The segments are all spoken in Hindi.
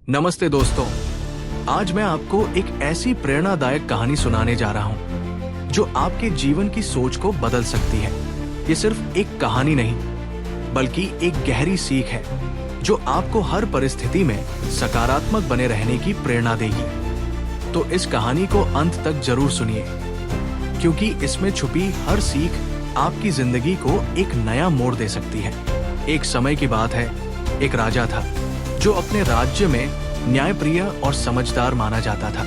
नमस्ते दोस्तों, आज मैं आपको एक ऐसी प्रेरणादायक कहानी सुनाने जा रहा हूं जो आपके जीवन की सोच को बदल सकती है। ये सिर्फ एक कहानी नहीं बल्कि एक गहरी सीख है जो आपको हर परिस्थिति में सकारात्मक बने रहने की प्रेरणा देगी। तो इस कहानी को अंत तक जरूर सुनिए, क्योंकि इसमें छुपी हर सीख आपकी जिंदगी को एक नया मोड़ दे सकती है। एक समय की बात है, एक राजा था जो अपने राज्य में न्यायप्रिय और समझदार माना जाता था।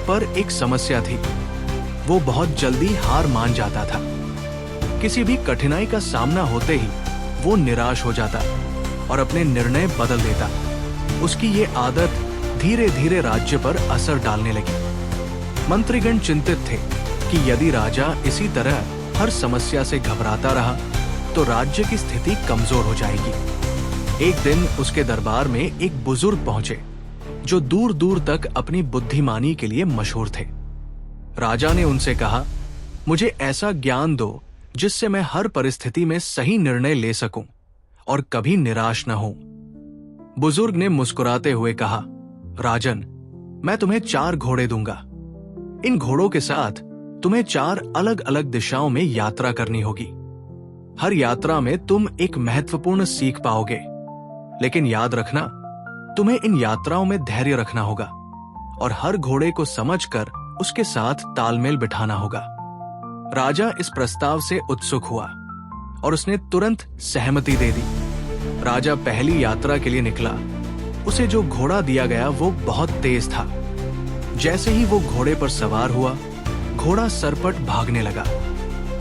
पर एक समस्या थी, वो बहुत जल्दी हार मान जाता था। किसी भी कठिनाई का सामना होते ही वो निराश हो जाता और अपने निर्णय बदल देता। उसकी ये आदत धीरे धीरे राज्य पर असर डालने लगी। मंत्रीगण चिंतित थे कि यदि राजा इसी तरह हर समस्या से घबराता रहा तो राज्य की स्थिति कमजोर हो जाएगी। एक दिन उसके दरबार में एक बुजुर्ग पहुंचे जो दूर दूर तक अपनी बुद्धिमानी के लिए मशहूर थे। राजा ने उनसे कहा, मुझे ऐसा ज्ञान दो जिससे मैं हर परिस्थिति में सही निर्णय ले सकूं और कभी निराश न हूं। बुजुर्ग ने मुस्कुराते हुए कहा, राजन, मैं तुम्हें 4 घोड़े दूंगा। इन घोड़ों के साथ तुम्हें 4 अलग अलग दिशाओं में यात्रा करनी होगी। हर यात्रा में तुम एक महत्वपूर्ण सीख पाओगे, लेकिन याद रखना, तुम्हें इन यात्राओं में धैर्य रखना होगा और हर घोड़े को समझकर उसके साथ तालमेल बिठाना होगा। राजा इस प्रस्ताव से उत्सुक हुआ और उसने तुरंत सहमति दे दी। राजा पहली यात्रा के लिए निकला। उसे जो घोड़ा दिया गया वो बहुत तेज था। जैसे ही वो घोड़े पर सवार हुआ, घोड़ा सरपट भागने लगा।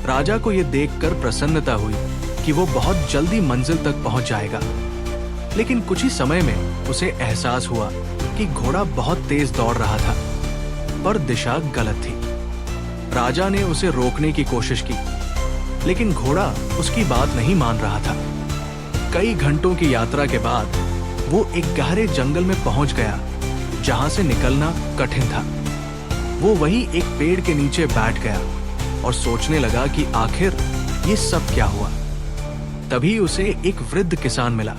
राजा को यह देखकर प्रसन्नता हुई कि वो बहुत जल्दी मंजिल तक पहुंच जाएगा। लेकिन कुछ ही समय में उसे एहसास हुआ कि घोड़ा बहुत तेज दौड़ रहा था, पर दिशा गलत थी। राजा ने उसे रोकने की कोशिश की, लेकिन घोड़ा उसकी बात नहीं मान रहा था। कई घंटों की यात्रा के बाद वो एक गहरे जंगल में पहुंच गया, जहां से निकलना कठिन था। वो वहीं एक पेड़ के नीचे बैठ गया और सोचने लगा कि आखिर ये सब क्या हुआ। तभी उसे एक वृद्ध किसान मिला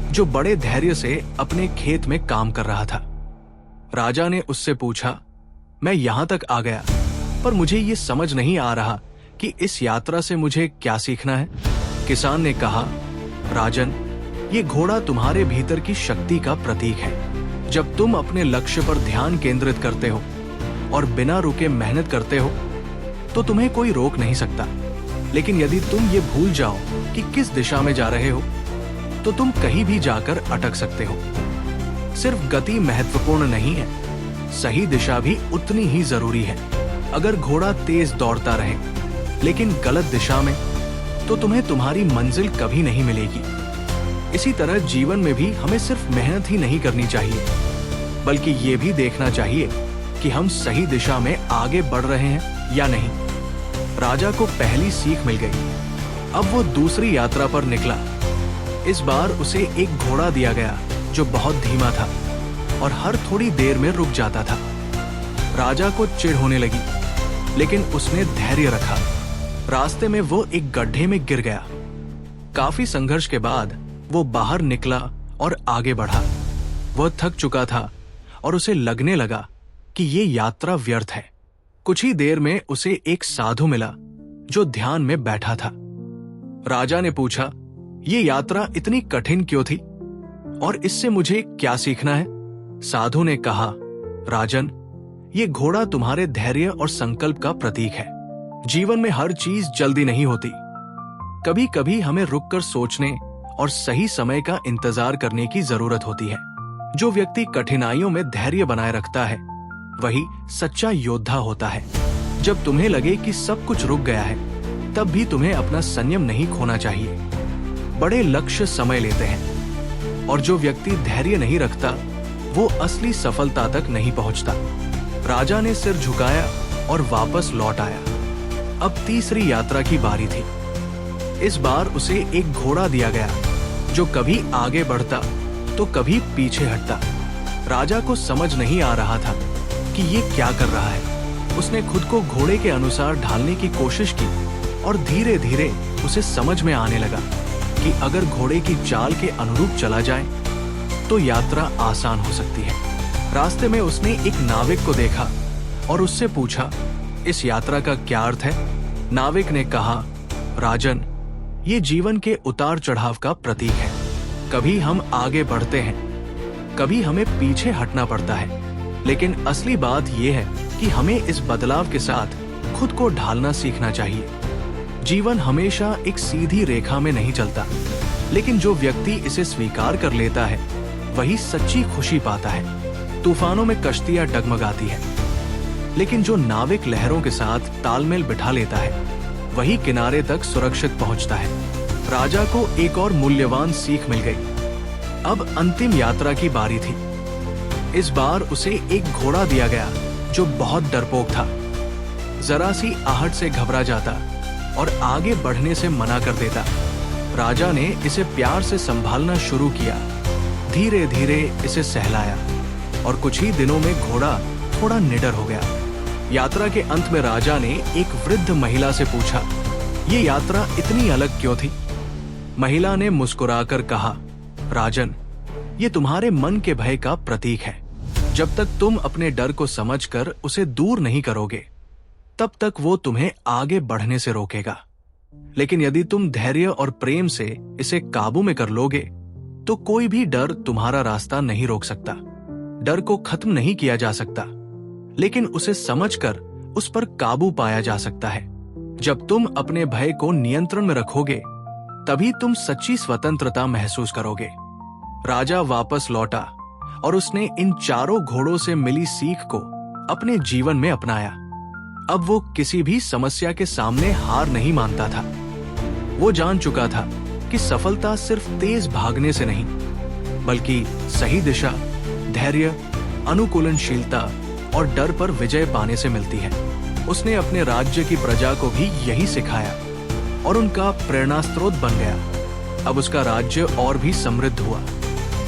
जो बड़े धैर्य से अपने खेत में काम कर रहा था। राजा ने उससे पूछा, मैं यहां तक आ गया, पर मुझे ये समझ नहीं आ रहा कि इस यात्रा से मुझे क्या सीखना है। किसान ने कहा, राजन, ये घोड़ा तुम्हारे भीतर की शक्ति का प्रतीक है। जब तुम अपने लक्ष्य पर ध्यान केंद्रित करते हो और बिना रुके मेहनत करते हो तो तुम्हें कोई रोक नहीं सकता। लेकिन यदि तुम ये भूल जाओ कि किस दिशा में जा रहे हो तो तुम कहीं भी जाकर अटक सकते हो। सिर्फ गति महत्वपूर्ण नहीं है, सही दिशा भी उतनी ही जरूरी है। अगर घोड़ा तेज दौड़ता रहे लेकिन गलत दिशा में, तो तुम्हें तुम्हारी मंजिल कभी नहीं मिलेगी। इसी तरह जीवन में भी हमें सिर्फ मेहनत ही नहीं करनी चाहिए, बल्कि ये भी देखना चाहिए कि हम सही दिशा में आगे बढ़ रहे हैं या नहीं। राजा को पहली सीख मिल गई। अब वो दूसरी यात्रा पर निकला। इस बार उसे एक घोड़ा दिया गया जो बहुत धीमा था और हर थोड़ी देर में रुक जाता था। राजा को चिढ़ होने लगी, लेकिन उसने धैर्य रखा। रास्ते में वो एक गड्ढे में गिर गया। काफी संघर्ष के बाद वो बाहर निकला और आगे बढ़ा। वह थक चुका था और उसे लगने लगा कि ये यात्रा व्यर्थ है। कुछ ही देर में उसे एक साधु मिला जो ध्यान में बैठा था। राजा ने पूछा, ये यात्रा इतनी कठिन क्यों थी और इससे मुझे क्या सीखना है? साधु ने कहा, राजन, ये घोड़ा तुम्हारे धैर्य और संकल्प का प्रतीक है। जीवन में हर चीज जल्दी नहीं होती। कभी कभी हमें रुककर सोचने और सही समय का इंतजार करने की जरूरत होती है। जो व्यक्ति कठिनाइयों में धैर्य बनाए रखता है वही सच्चा योद्धा होता है। जब तुम्हें लगे कि सब कुछ रुक गया है, तब भी तुम्हें अपना संयम नहीं खोना चाहिए। बड़े लक्ष्य समय लेते हैं और जो व्यक्ति धैर्य नहीं रखता वो असली सफलता तक नहीं पहुंचता। राजा ने सिर झुकाया और वापस लौट आया। अब तीसरी यात्रा की बारी थी। इस बार उसे एक घोड़ा दिया गया जो कभी आगे बढ़ता तो कभी पीछे हटता। राजा को समझ नहीं आ रहा था कि ये क्या कर रहा है। उसने खुद को घोड़े के अनुसार ढालने की कोशिश की और धीरे धीरे उसे समझ में आने लगा कि अगर घोड़े की चाल के अनुरूप चला जाए तो यात्रा आसान हो सकती है। रास्ते में उसने एक नाविक को देखा और उससे पूछा, इस यात्रा का क्या अर्थ है? नाविक ने कहा, राजन, ये जीवन के उतार चढ़ाव का प्रतीक है। कभी हम आगे बढ़ते हैं, कभी हमें पीछे हटना पड़ता है, लेकिन असली बात यह है कि हमें इस बदलाव के साथ खुद को ढालना सीखना चाहिए। जीवन हमेशा एक सीधी रेखा में नहीं चलता, लेकिन जो व्यक्ति इसे स्वीकार कर लेता है वही सच्ची खुशी पाता है। तूफानों में कश्तियां डगमगाती है, लेकिन जो नाविक लहरों के साथ तालमेल बिठा लेता है वही किनारे तक सुरक्षित पहुंचता है। राजा को एक और मूल्यवान सीख मिल गई। अब अंतिम यात्रा की बारी थी। इस बार उसे एक घोड़ा दिया गया जो बहुत डरपोक था। जरा सी आहट से घबरा जाता और आगे बढ़ने से मना कर देता। राजा ने इसे प्यार से संभालना शुरू किया, धीरे धीरे इसे सहलाया और कुछ ही दिनों में घोड़ा थोड़ा निडर हो गया। यात्रा के अंत में राजा ने एक वृद्ध महिला से पूछा, ये यात्रा इतनी अलग क्यों थी? महिला ने मुस्कुराकर कहा, राजन, ये तुम्हारे मन के भय का प्रतीक है। जब तक तुम अपने डर को समझकर उसे दूर नहीं करोगे, तब तक वो तुम्हें आगे बढ़ने से रोकेगा। लेकिन यदि तुम धैर्य और प्रेम से इसे काबू में कर लोगे, तो कोई भी डर तुम्हारा रास्ता नहीं रोक सकता। डर को खत्म नहीं किया जा सकता, लेकिन उसे समझकर उस पर काबू पाया जा सकता है। जब तुम अपने भय को नियंत्रण में रखोगे, तभी तुम सच्ची स्वतंत्रता महसूस करोगे। राजा वापस लौटा और उसने इन चारों घोड़ों से मिली सीख को अपने जीवन में अपनाया। अब वो किसी भी समस्या के सामने हार नहीं मानता था। वो जान चुका था कि सफलता सिर्फ तेज भागने से नहीं, बल्कि सही दिशा, धैर्य, अनुकूलनशीलता और डर पर विजय पाने से मिलती है। उसने अपने राज्य की प्रजा को भी यही सिखाया और उनका प्रेरणा स्रोत बन गया। अब उसका राज्य और भी समृद्ध हुआ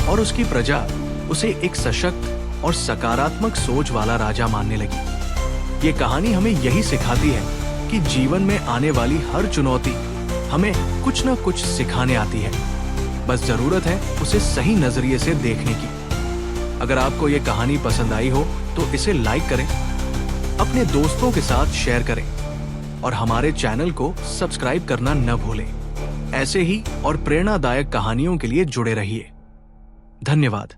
और उसकी प्रजा उसे एक सशक्त और सकारात्मक सोच वाला राजा मानने लगी। ये कहानी हमें यही सिखाती है कि जीवन में आने वाली हर चुनौती हमें कुछ न कुछ सिखाने आती है। बस जरूरत है उसे सही नजरिए से देखने की। अगर आपको ये कहानी पसंद आई हो तो इसे लाइक करें, अपने दोस्तों के साथ शेयर करें और हमारे चैनल को सब्सक्राइब करना न भूलें। ऐसे ही और प्रेरणादायक कहानियों के लिए जुड़े रहिए। धन्यवाद।